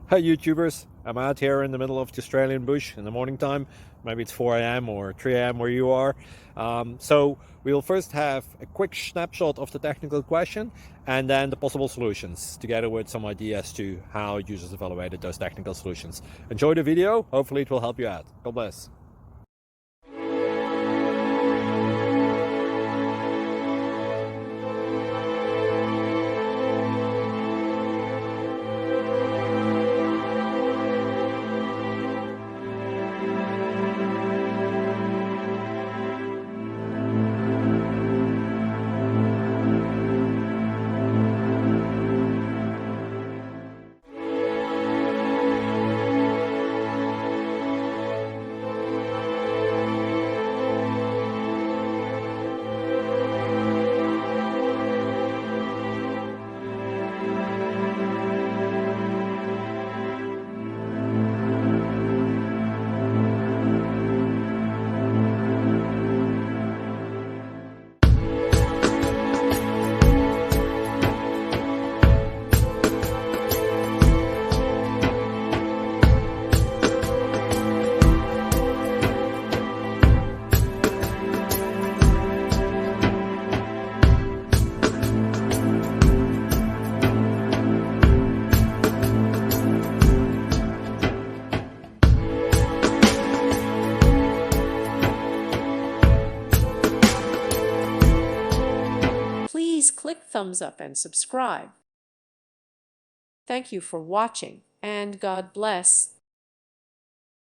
Hi YouTubers, I'm out here in the middle of the Australian bush in the morning time. Maybe it's 4 a.m. or 3 a.m. where you are. So we'll first have a quick snapshot of the technical question and then the possible solutions, together with some ideas to how users evaluated those technical solutions. Enjoy the video, hopefully it will help you out. God bless. Please click thumbs up and subscribe. Thank you for watching, and God bless.